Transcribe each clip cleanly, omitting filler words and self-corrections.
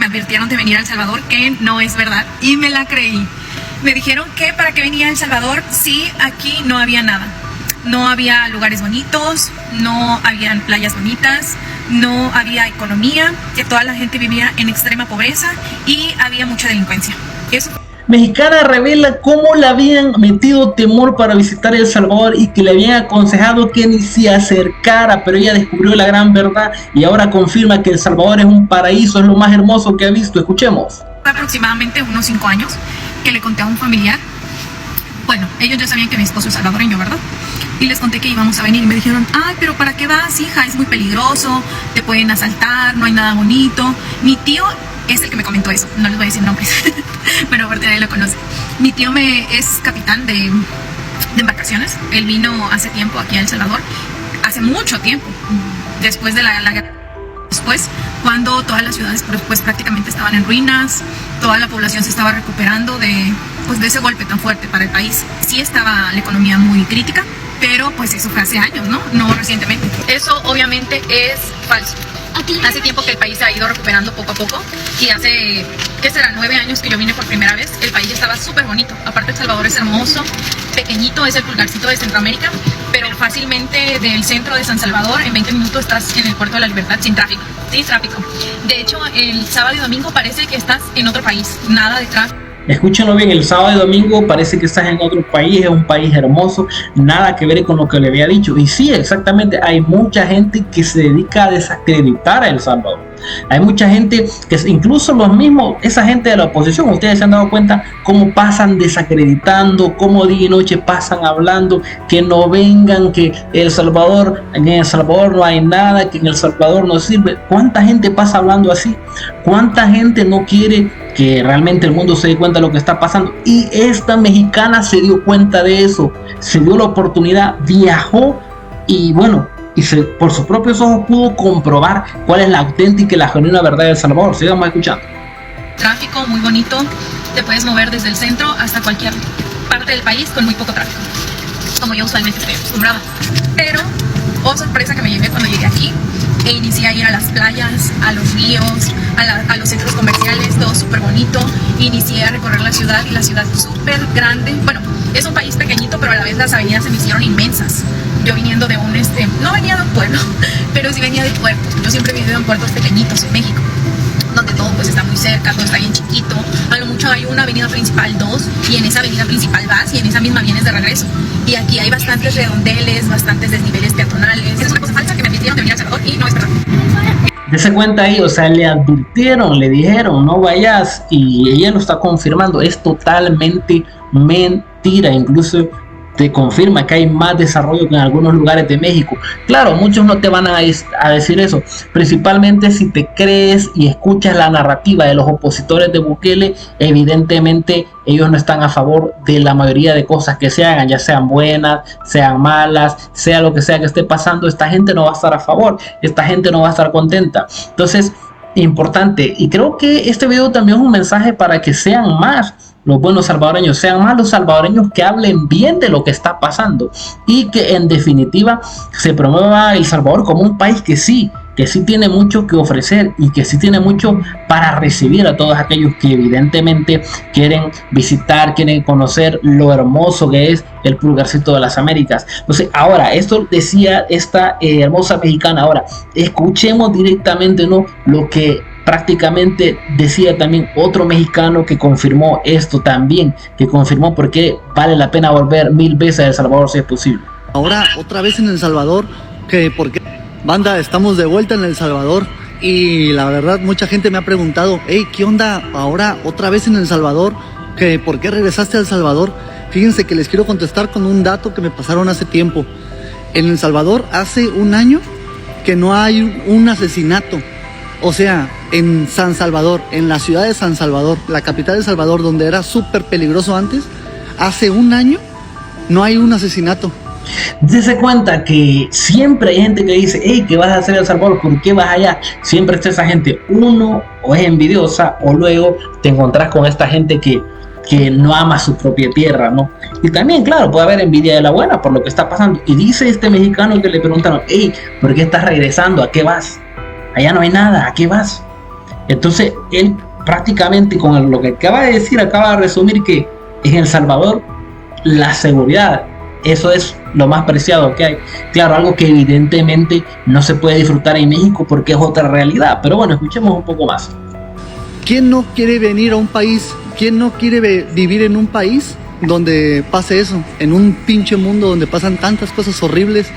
advirtieron de venir a El Salvador, que no es verdad, y me la creí. Me dijeron que para qué venía a El Salvador si aquí no había nada. No había lugares bonitos, no habían playas bonitas, no había economía, que toda la gente vivía en extrema pobreza y había mucha delincuencia. Eso. Mexicana revela cómo le habían metido temor para visitar El Salvador y que le habían aconsejado que ni se acercara, pero ella descubrió la gran verdad y ahora confirma que El Salvador es un paraíso, es lo más hermoso que ha visto. Escuchemos. Aproximadamente unos 5 años que le conté a un familiar. Bueno, ellos ya sabían que mi esposo es salvadoreño, ¿verdad? Y les conté que íbamos a venir y me dijeron, ay, pero ¿para qué vas, hija? Es muy peligroso, te pueden asaltar, no hay nada bonito. Mi tío es el que me comentó eso, no les voy a decir nombres, pero aparte de ahí lo conoce. Mi tío es capitán de embarcaciones. Él vino hace tiempo aquí a El Salvador, hace mucho tiempo, después de la guerra. Después, cuando todas las ciudades pues prácticamente estaban en ruinas, toda la población se estaba recuperando de ese golpe tan fuerte para el país. Sí estaba la economía muy crítica, pero pues eso fue hace años, no recientemente. Eso obviamente es falso. Hace tiempo que el país se ha ido recuperando poco a poco y hace, ¿qué será? 9 años que yo vine por primera vez. El país ya estaba súper bonito. Aparte El Salvador es hermoso, pequeñito, es el pulgarcito de Centroamérica, pero fácilmente del centro de San Salvador en 20 minutos estás en el Puerto de la Libertad sin tráfico. Sin tráfico. De hecho, el sábado y domingo parece que estás en otro país, nada de tráfico. Escúchenlo bien, el sábado y domingo parece que estás en otro país, es un país hermoso, nada que ver con lo que le había dicho. Y sí, exactamente, hay mucha gente que se dedica a desacreditar a El Salvador. Hay mucha gente que incluso los mismos, esa gente de la oposición, ustedes se han dado cuenta cómo pasan desacreditando, cómo día y noche pasan hablando que no vengan, que en El Salvador no hay nada, que en El Salvador no sirve. ¿Cuánta gente pasa hablando así? ¿Cuánta gente no quiere que realmente el mundo se dé cuenta de lo que está pasando? Y esta mexicana se dio cuenta de eso, se dio la oportunidad, viajó y bueno, por sus propios ojos pudo comprobar cuál es la auténtica y la genuina verdad de El Salvador. Sigamos escuchando. Tráfico muy bonito, te puedes mover desde el centro hasta cualquier parte del país con muy poco tráfico, como yo usualmente estoy acostumbrada. Pero, oh sorpresa que me llevé cuando llegué aquí e inicié a ir a las playas, a los ríos, a los centros comerciales, todo súper bonito. Inicié a recorrer la ciudad y la ciudad súper grande. Bueno, es un país pequeñito, pero a la vez las avenidas se me hicieron inmensas. Yo viniendo de no venía de un pueblo, pero sí venía de puertos. Yo siempre he vivido en puertos pequeñitos en México, donde todo pues está muy cerca, todo está bien chiquito. A lo mucho hay una avenida principal 2 y en esa avenida principal vas y en esa misma vienes de regreso. Y aquí hay bastantes redondeles, bastantes desniveles peatonales. Es una cosa falsa que me advirtieron de venir a El Salvador y no es verdad. Dese cuenta ahí, o sea, le advirtieron, le dijeron no vayas y ella lo está confirmando. Es totalmente mentira. Incluso te confirma que hay más desarrollo que en algunos lugares de México. Claro, muchos no te van a decir eso, principalmente si te crees y escuchas la narrativa de los opositores de Bukele. Evidentemente ellos no están a favor de la mayoría de cosas que se hagan, ya sean buenas, sean malas, sea lo que sea que esté pasando. Esta gente no va a estar a favor, esta gente no va a estar contenta. Entonces, importante, y creo que este video también es un mensaje para que sean más los buenos salvadoreños, sean más los salvadoreños que hablen bien de lo que está pasando y que en definitiva se promueva El Salvador como un país que sí tiene mucho que ofrecer y que sí tiene mucho para recibir a todos aquellos que evidentemente quieren visitar, quieren conocer lo hermoso que es el pulgarcito de las Américas. Entonces ahora, esto decía esta hermosa mexicana. Ahora escuchemos directamente lo que prácticamente decía también otro mexicano que confirmó esto también, que confirmó por qué vale la pena volver 1000 veces a El Salvador si es posible. Ahora otra vez en El Salvador, que por qué banda, estamos de vuelta en El Salvador y la verdad mucha gente me ha preguntado, hey, ¿qué onda ahora otra vez en El Salvador? Que por qué regresaste a El Salvador. Fíjense que les quiero contestar con un dato que me pasaron hace tiempo. En El Salvador hace un año que no hay un asesinato. O sea, en San Salvador, en la ciudad de San Salvador, la capital de El Salvador, donde era súper peligroso antes, hace un año no hay un asesinato. Dese cuenta que siempre hay gente que dice, hey, ¿qué vas a hacer en El Salvador? ¿Por qué vas allá? Siempre está esa gente, uno o es envidiosa o luego te encontrás con esta gente que no ama su propia tierra, ¿no? Y también, claro, puede haber envidia de la buena por lo que está pasando. Y dice este mexicano que le preguntaron, hey, ¿por qué estás regresando? ¿A qué vas? Allá no hay nada, ¿a qué vas? Entonces, él prácticamente con lo que acaba de decir, acaba de resumir que en El Salvador la seguridad, eso es lo más preciado que hay. Claro, algo que evidentemente no se puede disfrutar en México porque es otra realidad. Pero bueno, escuchemos un poco más. ¿Quién no quiere venir a un país? ¿Quién no quiere vivir en un país donde pase eso? En un pinche mundo donde pasan tantas cosas horribles.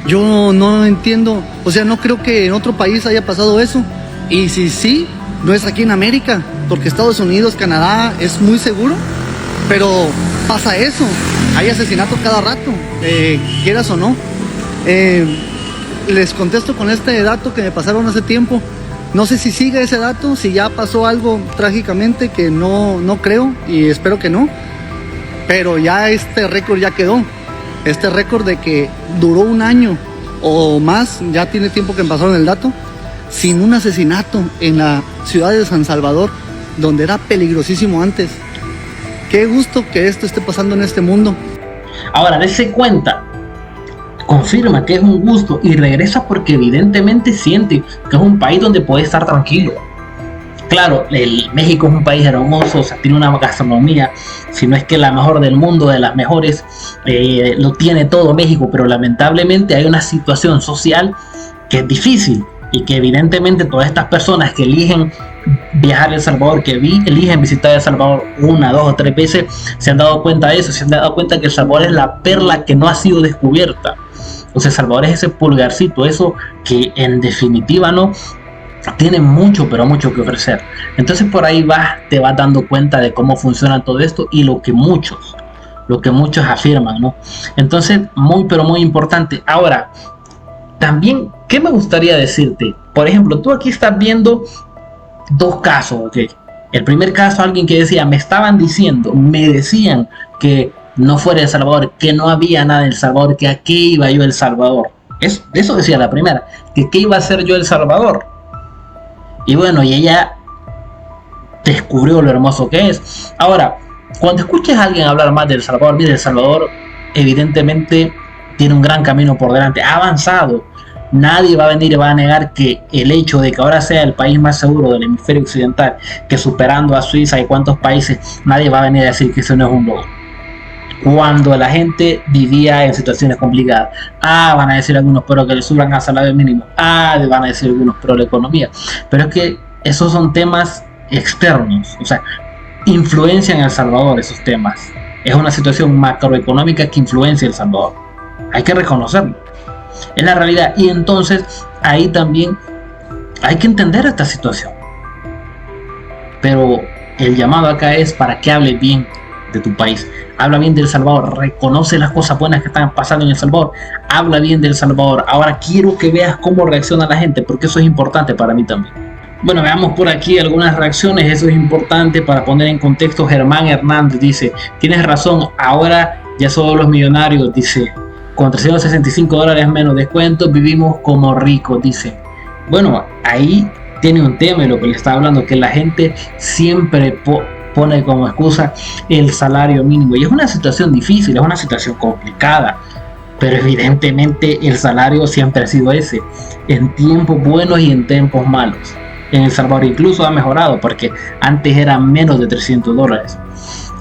Yo no entiendo, o sea, no creo que en otro país haya pasado eso. Y si sí, no es aquí en América, porque Estados Unidos, Canadá es muy seguro, pero pasa eso. Hay asesinatos cada rato, quieras o no. Les contesto con este dato que me pasaron hace tiempo. No sé si sigue ese dato, si ya pasó algo trágicamente, que no creo y espero que no. Pero ya este récord ya quedó. Este récord de que duró un año o más, ya tiene tiempo que pasaron el dato, sin un asesinato en la ciudad de San Salvador, donde era peligrosísimo antes. Qué gusto que esto esté pasando en este mundo. Ahora, dése cuenta, confirma que es un gusto y regresa porque evidentemente siente que es un país donde puede estar tranquilo. Claro, México es un país hermoso, o sea, tiene una gastronomía, si no es que la mejor del mundo, de las mejores, lo tiene todo México, pero lamentablemente hay una situación social que es difícil y que evidentemente todas estas personas que eligen viajar a El Salvador, que eligen visitar El Salvador 1, 2 o 3 veces, se han dado cuenta de eso, se han dado cuenta que El Salvador es la perla que no ha sido descubierta. O sea, El Salvador es ese pulgarcito, eso que en definitiva no tiene mucho, pero mucho que ofrecer. Entonces por ahí te vas dando cuenta de cómo funciona todo esto y lo que muchos afirman, ¿no? Entonces, pero muy importante. Ahora, también, ¿qué me gustaría decirte? Por ejemplo, tú aquí estás viendo dos casos, ¿ok? El primer caso, alguien que decía, me decían que no fuera El Salvador, que no había nada en El Salvador, que a qué iba yo a El Salvador. Eso decía la primera, que qué iba a hacer yo El Salvador. Y bueno, y ella descubrió lo hermoso que es. Ahora, cuando escuches a alguien hablar más de El Salvador, mire, El Salvador evidentemente tiene un gran camino por delante, ha avanzado. Nadie va a venir y va a negar que el hecho de que ahora sea el país más seguro del hemisferio occidental, que superando a Suiza y cuantos países, nadie va a venir a decir que eso no es un logro. Cuando la gente vivía en situaciones complicadas, van a decir algunos, pero que le suban al salario mínimo, van a decir algunos, pero la economía. Pero es que esos son temas externos, o sea, influencian a El Salvador esos temas. Es una situación macroeconómica que influencia a El Salvador. Hay que reconocerlo. Es la realidad. Y entonces ahí también hay que entender esta situación. Pero el llamado acá es para que hables bien de tu país. Habla bien de El Salvador, reconoce las cosas buenas que están pasando en El Salvador, habla bien de El Salvador. Ahora quiero que veas cómo reacciona la gente, porque eso es importante para mí también. Bueno, veamos por aquí algunas reacciones, eso es importante para poner en contexto. Germán Hernández dice, tienes razón, ahora ya solo los millonarios, dice, con $365 menos descuentos vivimos como ricos, dice. Bueno, ahí tiene un tema, y lo que le estaba hablando, que la gente siempre pone como excusa el salario mínimo, y es una situación difícil, es una situación complicada, pero evidentemente el salario siempre ha sido ese, en tiempos buenos y en tiempos malos. En El Salvador incluso ha mejorado, porque antes era menos de $300.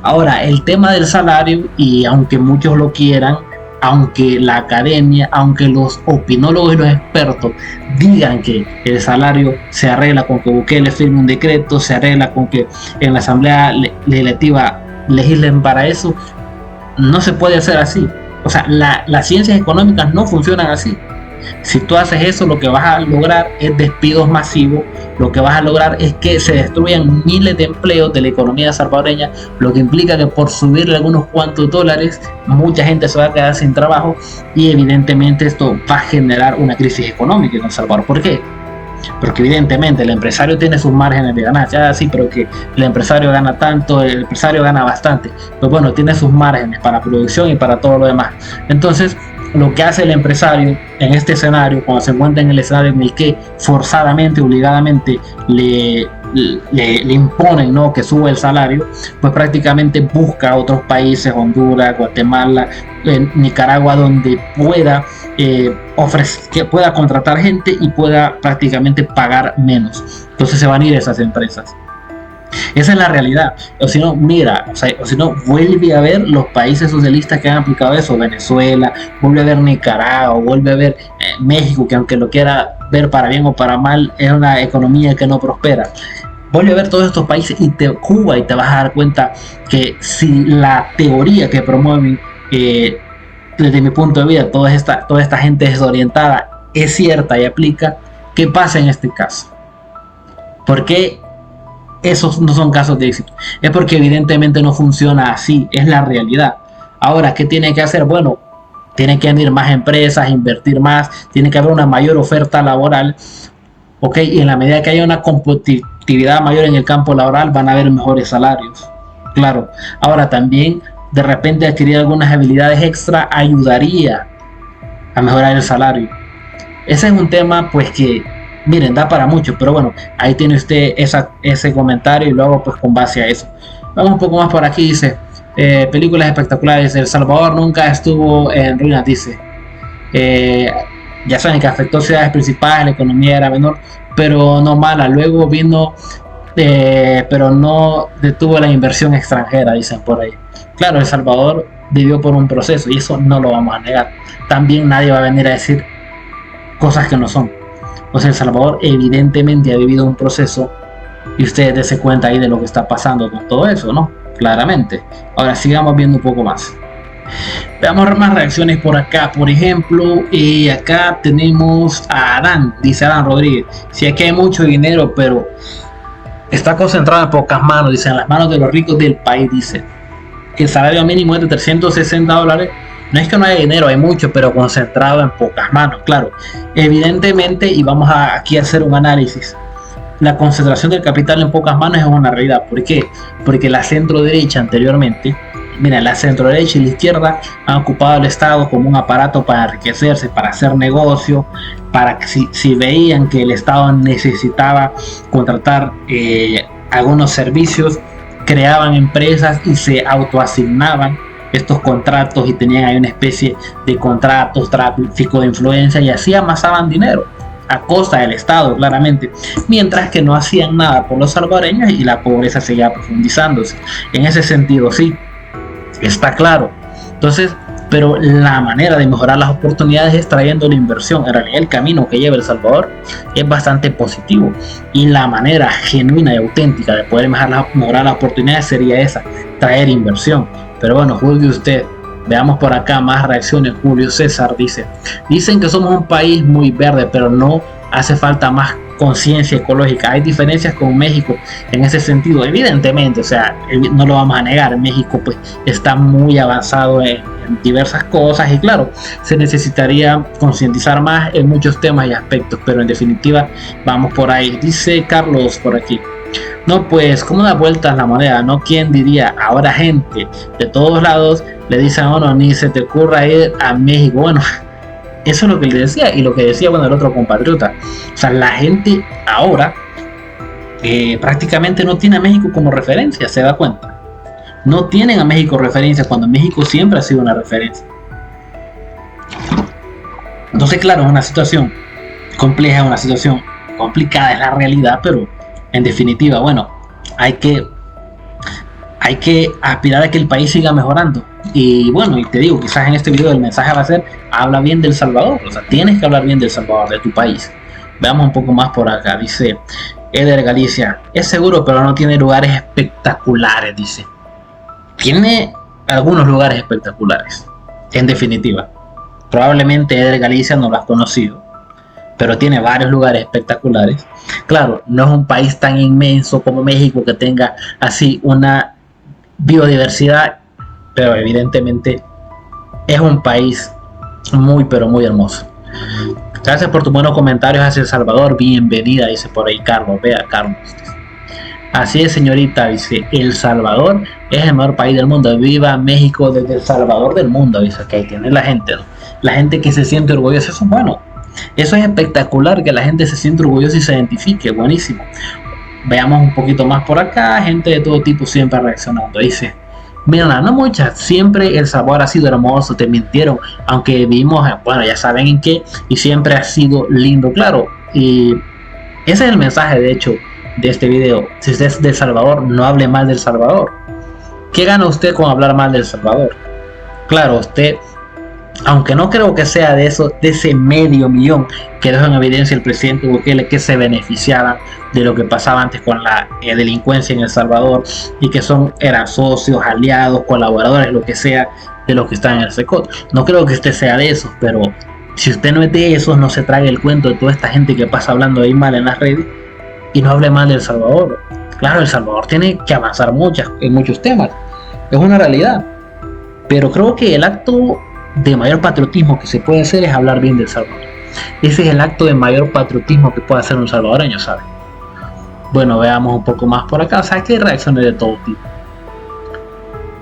Ahora, el tema del salario, y aunque muchos lo quieran, aunque la academia, aunque los opinólogos y los expertos digan que el salario se arregla con que Bukele firme un decreto, se arregla con que en la Asamblea Legislativa legislen para eso, no se puede hacer así. O sea, las ciencias económicas no funcionan así. Si tú haces eso, lo que vas a lograr es despidos masivos, lo que vas a lograr es que se destruyan miles de empleos de la economía salvadoreña, lo que implica que por subirle algunos cuantos dólares, mucha gente se va a quedar sin trabajo, y evidentemente esto va a generar una crisis económica en El Salvador. ¿Por qué? Porque evidentemente el empresario tiene sus márgenes de ganancia, sí, pero que el empresario gana tanto, el empresario gana bastante, pues bueno, tiene sus márgenes para producción y para todo lo demás. Entonces, lo que hace el empresario en este escenario, cuando se encuentra en el escenario en el que forzadamente, obligadamente le le imponen, ¿no?, que sube el salario, pues prácticamente busca otros países, Honduras, Guatemala, Nicaragua, donde pueda que pueda contratar gente y pueda prácticamente pagar menos. Entonces se van a ir esas empresas. Esa es la realidad. O si no, mira, o si no, vuelve a ver los países socialistas que han aplicado eso. Venezuela, vuelve a ver Nicaragua, vuelve a ver México, que aunque lo quiera ver para bien o para mal, es una economía que no prospera. Vuelve a ver todos estos países Cuba, y te vas a dar cuenta que si la teoría que promueven, desde mi punto de vista, toda esta gente desorientada es cierta y aplica, ¿qué pasa en este caso? ¿Por qué esos no son casos de éxito? Es porque evidentemente no funciona así, es la realidad. Ahora, ¿qué tiene que hacer? Bueno, tiene que venir más empresas, invertir más, tiene que haber una mayor oferta laboral, ¿ok? Y en la medida que haya una competitividad mayor en el campo laboral, van a haber mejores salarios, claro. Ahora también, de repente, adquirir algunas habilidades extra ayudaría a mejorar el salario. Ese es un tema, pues, que miren, da para mucho, pero bueno, ahí tiene usted ese comentario, y luego pues con base a eso. Vamos un poco más por aquí, dice, películas espectaculares, El Salvador nunca estuvo en ruinas, dice. Ya saben que afectó ciudades principales, la economía era menor, pero no mala. Luego vino, pero no detuvo la inversión extranjera, dicen por ahí. Claro, El Salvador vivió por un proceso, y eso no lo vamos a negar. También nadie va a venir a decir cosas que no son. O sea, El Salvador evidentemente ha vivido un proceso, y ustedes dense cuenta ahí de lo que está pasando con todo eso, ¿no? Claramente. Ahora sigamos viendo un poco más. Veamos más reacciones por acá. Por ejemplo, acá tenemos a Adán, dice Adán Rodríguez. Si aquí hay mucho dinero, pero está concentrado en pocas manos, dice, en las manos de los ricos del país, dice. Que el salario mínimo es de $360. No es que no haya dinero, hay mucho, pero concentrado en pocas manos, claro. Evidentemente, y vamos aquí a hacer un análisis, la concentración del capital en pocas manos es una realidad. ¿Por qué? Porque la centro derecha anteriormente, mira, la centro derecha y la izquierda han ocupado el Estado como un aparato para enriquecerse, para hacer negocio, para que si veían que el Estado necesitaba contratar algunos servicios, creaban empresas y se autoasignaban estos contratos, y tenían ahí una especie de contratos, tráfico de influencia, y así amasaban dinero a costa del Estado, claramente, mientras que no hacían nada por los salvadoreños, y la pobreza seguía profundizándose. En ese sentido, sí, está claro. Entonces, pero la manera de mejorar las oportunidades es trayendo la inversión. En realidad, el camino que lleva El Salvador es bastante positivo, y la manera genuina y auténtica de poder mejorar las oportunidades sería esa, traer inversión. Pero bueno, juzgue usted. Veamos por acá más reacciones. Julio César dice: dicen que somos un país muy verde, pero no hace falta más conciencia ecológica. Hay diferencias con México en ese sentido, evidentemente, o sea, no lo vamos a negar. México pues está muy avanzado en diversas cosas, y claro, se necesitaría concientizar más en muchos temas y aspectos, pero en definitiva vamos por ahí. Dice Carlos por aquí: no, pues, ¿cómo da vueltas la moneda? ¿No? ¿Quién diría? Ahora gente de todos lados le dicen a uno, ni se te ocurra ir a México. Bueno, eso es lo que le decía, y lo que decía, bueno, el otro compatriota. O sea, la gente ahora prácticamente no tiene a México como referencia, ¿se da cuenta? No tienen a México referencia, cuando México siempre ha sido una referencia. Entonces, claro, es una situación compleja, es una situación complicada, es la realidad, pero en definitiva, bueno, hay que aspirar a que el país siga mejorando. Y bueno, y te digo, quizás en este video el mensaje va a ser: habla bien del Salvador. O sea, tienes que hablar bien del Salvador, de tu país. Veamos un poco más por acá. Dice Eder Galicia: es seguro, pero no tiene lugares espectaculares. Dice, tiene algunos lugares espectaculares, en definitiva. Probablemente Eder Galicia no lo has conocido, pero tiene varios lugares espectaculares. Claro, no es un país tan inmenso como México, que tenga así una biodiversidad, pero evidentemente es un país muy, pero muy hermoso. Gracias por tus buenos comentarios hacia El Salvador. Bienvenida, dice por ahí Carlos. Vea, Carlos. Así es, señorita, dice: El Salvador es el mejor país del mundo. Viva México desde El Salvador del mundo. Dice que ahí tiene la gente, ¿no? La gente que se siente orgullosa. Eso es bueno. Eso es espectacular, que la gente se siente orgullosa y se identifique. Buenísimo. veamos un poquito más por acá. Gente de todo tipo siempre reaccionando. Dice: mira, no muchas, siempre El Salvador ha sido hermoso, te mintieron, aunque vimos, bueno, ya saben en qué, y siempre ha sido lindo, claro. Y ese es el mensaje, de hecho, de este video. Si usted es de El Salvador, no hable mal del Salvador. ¿Qué gana usted con hablar mal del Salvador? Claro, usted, aunque no creo que sea de ese medio millón que dejó en evidencia el presidente Bukele, que se beneficiaban de lo que pasaba antes con la delincuencia en El Salvador, y que eran socios, aliados, colaboradores, lo que sea, de los que están en el SECOT. No creo que usted sea de esos, pero si usted no es de esos, no se trague el cuento de toda esta gente que pasa hablando ahí mal en las redes y no hable mal de El Salvador. Claro, El Salvador tiene que avanzar en muchos temas, es una realidad, pero creo que el acto de mayor patriotismo que se puede hacer es hablar bien de El Salvador. Ese es el acto de mayor patriotismo que puede hacer un salvadoreño, ¿sabe? Bueno, veamos un poco más por acá. O sea, que hay reacciones de todo tipo.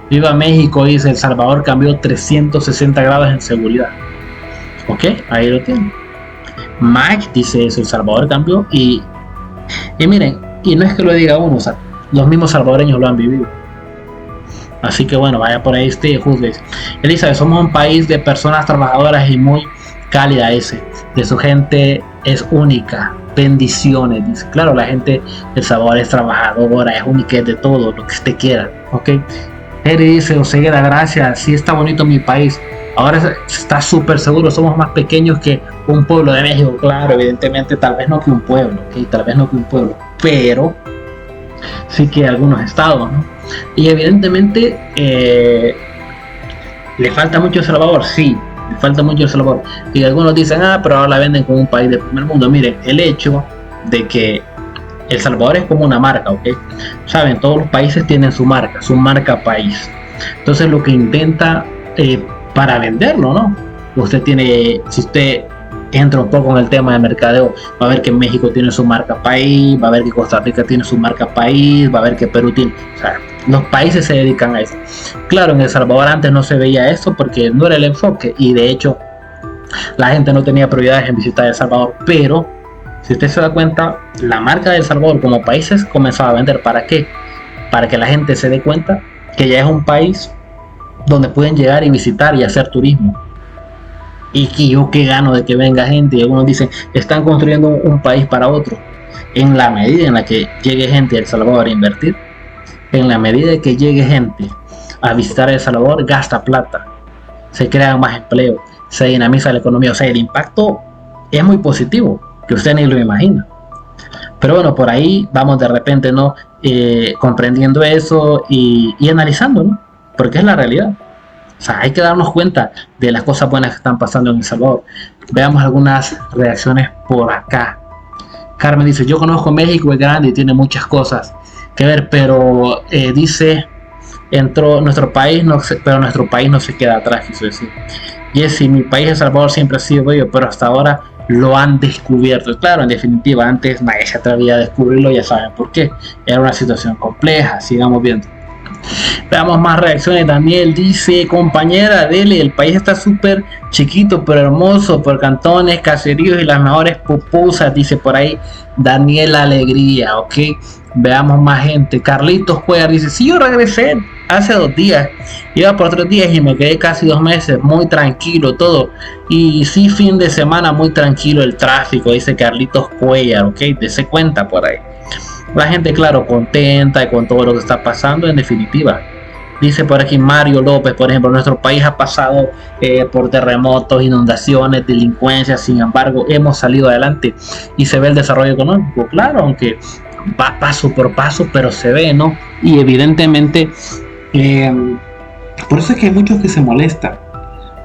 Viva México, dice: El Salvador cambió 360 grados en seguridad. Ok, ahí lo tienen. Mike dice eso: El Salvador cambió. Y miren, y no es que lo diga uno, o sea, los mismos salvadoreños lo han vivido. Así que bueno, vaya por ahí juzgue. Elizabeth: somos un país de personas trabajadoras y muy cálida de su gente es única. Bendiciones, dice. Claro, la gente del Salvador es trabajadora, es única, es de todo, lo que usted quiera, ok. Eri dice: Oseguera, gracias, sí está bonito mi país, ahora está súper seguro, somos más pequeños que un pueblo de México. Claro, evidentemente, tal vez no que un pueblo, ok, tal vez no que un pueblo, pero sí que algunos estados, ¿no? Y evidentemente le falta mucho El Salvador, sí, le falta mucho El Salvador. Y algunos dicen: pero ahora la venden como un país del primer mundo. Miren, el hecho de que El Salvador es como una marca, ¿ok? Saben, todos los países tienen su marca país. Entonces lo que intenta para venderlo, ¿no? Si usted entra un poco en el tema de mercadeo, va a ver que México tiene su marca país, va a ver que Costa Rica tiene su marca país, va a ver que Perú tiene, o sea, los países se dedican a eso. Claro, en El Salvador antes no se veía eso porque no era el enfoque, y de hecho la gente no tenía prioridades en visitar El Salvador, pero si usted se da cuenta, la marca de El Salvador como países comenzaba a vender. ¿Para qué? Para que la gente se dé cuenta que ya es un país donde pueden llegar y visitar y hacer turismo. Y que yo qué gano de que venga gente. Y algunos dicen: están construyendo un país para otro. En la medida en la que llegue gente a El Salvador a invertir, en la medida que llegue gente a visitar El Salvador, gasta plata, se crean más empleos, se dinamiza la economía. O sea, el impacto es muy positivo, que usted ni lo imagina. Pero bueno, por ahí vamos de repente, ¿no? Comprendiendo eso y analizando, ¿no? Porque es la realidad. O sea, hay que darnos cuenta de las cosas buenas que están pasando en El Salvador. Veamos algunas reacciones por acá. Carmen dice: yo conozco México, es grande y tiene muchas cosas que ver, pero dice, entró nuestro país, pero nuestro país no se queda atrás, quiso decir. Jessy: mi país, El Salvador, siempre ha sido bello, pero hasta ahora lo han descubierto. Claro, en definitiva, antes nadie se atrevía a descubrirlo, ya saben por qué. Era una situación compleja. Sigamos viendo. Veamos más reacciones. Daniel dice: compañera, dele, el país está súper chiquito pero hermoso, por cantones, caseríos y las mejores pupusas, dice por ahí Daniel Alegría, ok. Veamos más gente. Carlitos Cuellar dice: sí, yo regresé hace 2 días, iba por 3 días y me quedé casi 2 meses, muy tranquilo todo, y sí, fin de semana muy tranquilo el tráfico, dice Carlitos Cuellar, ok, dese cuenta por ahí. La gente, claro, contenta con todo lo que está pasando, en definitiva. Dice por aquí Mario López, por ejemplo: nuestro país ha pasado por terremotos, inundaciones, delincuencia, sin embargo hemos salido adelante y se ve el desarrollo económico. Claro, aunque va paso por paso, pero se ve, ¿no? Y evidentemente, por eso es que hay muchos que se molestan,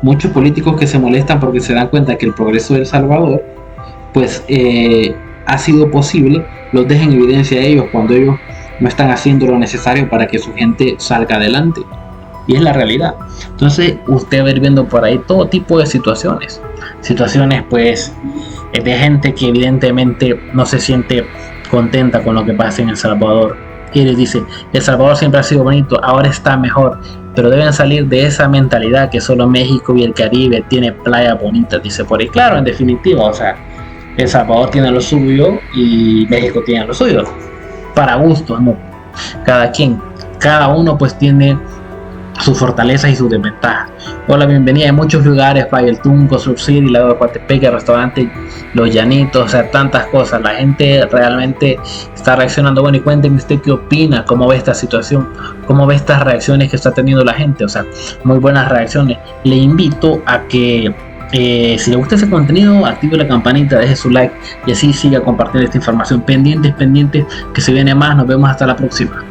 muchos políticos que se molestan porque se dan cuenta que el progreso de El Salvador, pues, ha sido posible. Los deja en evidencia a ellos cuando ellos no están haciendo lo necesario para que su gente salga adelante, y es la realidad. Entonces usted va a ir viendo por ahí todo tipo de situaciones pues de gente que evidentemente no se siente contenta con lo que pasa en El Salvador, y les dice: El Salvador siempre ha sido bonito, ahora está mejor, pero deben salir de esa mentalidad que solo México y el Caribe tiene playas bonitas, dice por ahí. Claro, en definitiva, o sea, El Salvador tiene lo suyo y México tiene lo suyo. para gusto, ¿no? Cada uno pues tiene sus fortalezas y sus desventajas. Hola, bienvenida a muchos lugares, Valle El Tunco, Sur City, Lago de Coatepeque, restaurante Los Llanitos, o sea, tantas cosas. La gente realmente está reaccionando. Bueno, y cuénteme usted qué opina, cómo ve esta situación, cómo ve estas reacciones que está teniendo la gente. O sea, muy buenas reacciones. Le invito a que si le gusta ese contenido, active la campanita, deje su like y así siga compartiendo esta información. Pendientes, que se viene más. Nos vemos hasta la próxima.